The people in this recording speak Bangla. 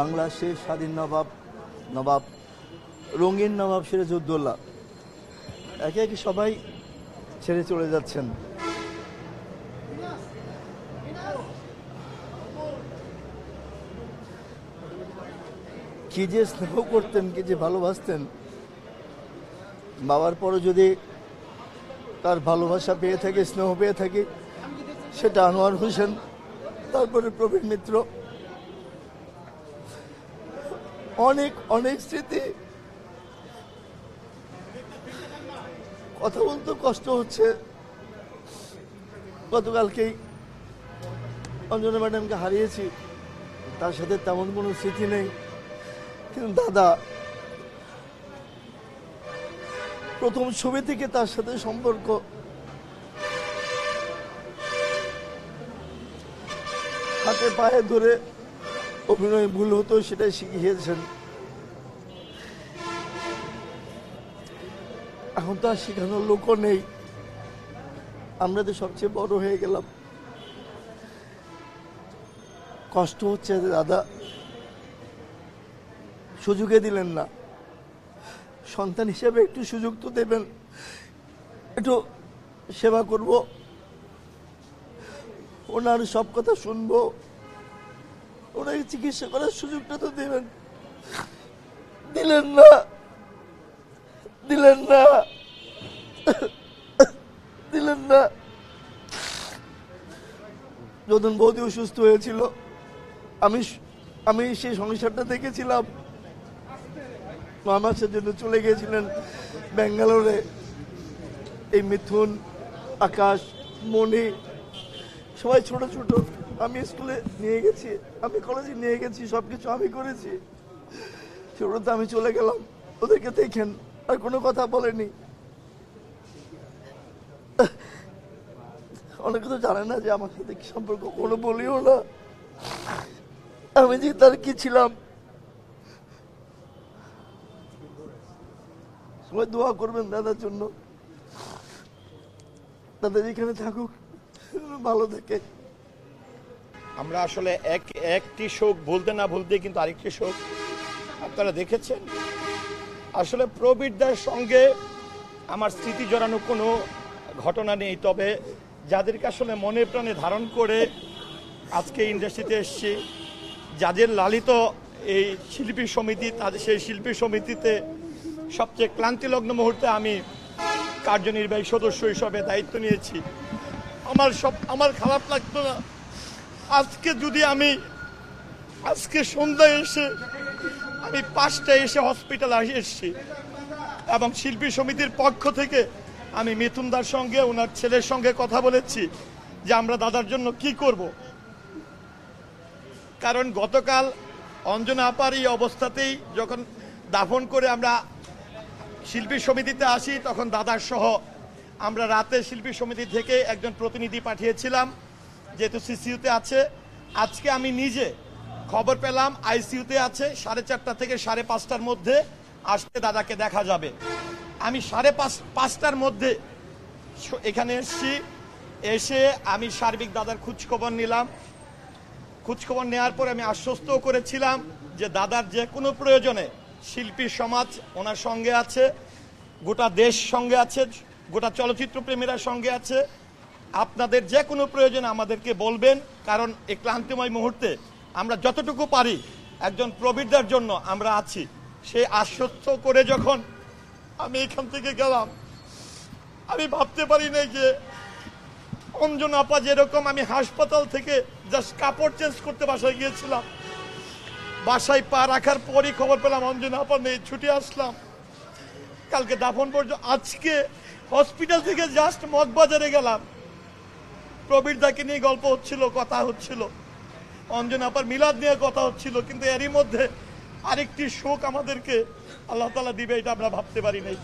বাংলা শেষ স্বাধীন নবাব নবাব রঙিন নবাব সিরাজউদ্দৌলা একে একে সবাই ছেড়ে চলে যাচ্ছেন। কি যে স্নেহ করতেন, কি যে ভালোবাসতেন। বাবার পরে যদি তার ভালোবাসা পেয়ে থাকে, স্নেহ পেয়ে থাকে, সেটা আনোয়ার হোসেন, তারপরে প্রবীণ মিত্র। অনেক অনেক স্মৃতি, কথা বলতে কষ্ট হচ্ছে। গতকালকেই অঞ্জনা ম্যাডামকে হারিয়েছি, তার সাথে তেমন কোনো স্মৃতি নেই, কিন্তু দাদা প্রথম ছবি থেকে তার সাথে সম্পর্ক। হাতে পায়ে ধরে অভিনয় ভুল হতো সেটাই শিখিয়েছেন। এখন তো আর শেখানোর লোকও নেই, আমরা তো সবচেয়ে বড় হয়ে গেলাম। কষ্ট হচ্ছে দাদা, সুযোগে দিলেন না। সন্তান হিসেবে একটু সুযোগ তো দেবেন, একটু সেবা করব, ওনার সব কথা শুনবো, ওনাকে চিকিৎসা করার সুযোগটা তো দেবেন। দিলেন না, দিলেন না, দিলেন না। যখন বৌদি অসুস্থ হয়েছিল, আমি সেই সংসারটা দেখেছিলাম। 9 মাসের জন্য চলে গিয়েছিলেন ব্যাঙ্গালোরে। এই মিথুন, আকাশ, মণি সবাই ছোট ছোট। আমি স্কুলে নিয়ে গেছি, আমি কলেজে নিয়ে গেছি, সবকিছু আমি করেছি। ছোটতে আমি চলে গেলাম, ওদেরকে দেখেন, আর কোনো কথা বলেনি। অনেকে তো জানে না যে আমার সাথে কি সম্পর্ক, কোনো বলিও না আমি যে তার কি ছিলাম। সবাই দোয়া করবেন দাদার জন্য, দাদা যেখানে থাকুক ভালো থাকে। আমরা আসলে একটি শোক বলতে না বলতে কিন্তু আরেকটি শোক আপনারা দেখেছেন। আসলে প্রবীরদার সঙ্গে আমার স্মৃতি জড়ানো কোনো ঘটনা নেই, তবে যাদেরকে আসলে মনে প্রাণে ধারণ করে আজকে ইন্ডাস্ট্রিতে এসেছি, যাদের লালিত এই শিল্পী সমিতি, তাদের সেই শিল্পী সমিতিতে সবচেয়ে ক্লান্তিলগ্ন মুহূর্তে আমি কার্যনির্বাহী সদস্য হিসাবে দায়িত্ব নিয়েছি। আমার খারাপ লাগতো না আজকে যদি আজকে সন্ধ্যায় এসে আমি 5টায় এসে হসপিটাল এসেছি, এবং শিল্পী সমিতির পক্ষ থেকে আমি মিথুনদার সঙ্গে, ওনার ছেলের সঙ্গে কথা বলেছি যে আমরা দাদার জন্য কি করব। কারণ গতকাল অঞ্জনা আপার এই অবস্থাতেই যখন দাফন করে আমরা শিল্পী সমিতিতে আসি, তখন দাদার সহ আমরা রাতে শিল্পী সমিতি থেকে একজন প্রতিনিধি পাঠিয়েছিলাম, যেহেতু সিসিইউতে আছে। আজকে আমি নিজে খবর পেলাম আইসিইউতে আছে, 4:30 থেকে 5:30টার মধ্যে আসতে দাদাকে দেখা যাবে। আমি 5:30টার মধ্যে এখানে এসে আমি সার্বিক দাদার খোঁজখবর নিলাম। খোঁজখবর নেওয়ার পরে আমি আশ্বস্তও করেছিলাম যে দাদার যে কোনো প্রয়োজনে শিল্পী সমাজ ওনার সঙ্গে আছে, গোটা দেশ সঙ্গে আছে, গোটা চলচ্চিত্র প্রেমীরা সঙ্গে আছে। আপনাদের যে কোনো প্রয়োজন আমাদেরকে বলবেন, কারণ এই ক্লান্তিময় মুহূর্তে আমরা যতটুকু পারি একজন প্রবীরদার জন্য আমরা আছি। সেই আশ্বস্ত করে যখন আমি এখান থেকে গেলাম, আমি ভাবতে পারি নাই যে অঞ্জনা আপা যেরকম, আমি হাসপাতাল থেকে জাস্ট কাপড় চেঞ্জ করতে বাসায় গিয়েছিলাম, বাসায় পা রাখার পরই খবর পেলাম অঞ্জনা আপা নেই, ছুটে আসলাম। কালকে দাফন পর্যন্ত, আজকে হসপিটাল থেকে জাস্ট মগবাজারে গেলাম, প্রবীরদাকে নিয়ে গল্প হচ্ছিল, কথা হচ্ছিল, অঞ্জনা আপার মিলাদ নিয়ে কথা হচ্ছিল, কিন্তু এরই মধ্যে আরেকটি শোক আমাদেরকে আল্লাহ তাআলা দিবে এটা আমরা ভাবতে পারি নাই।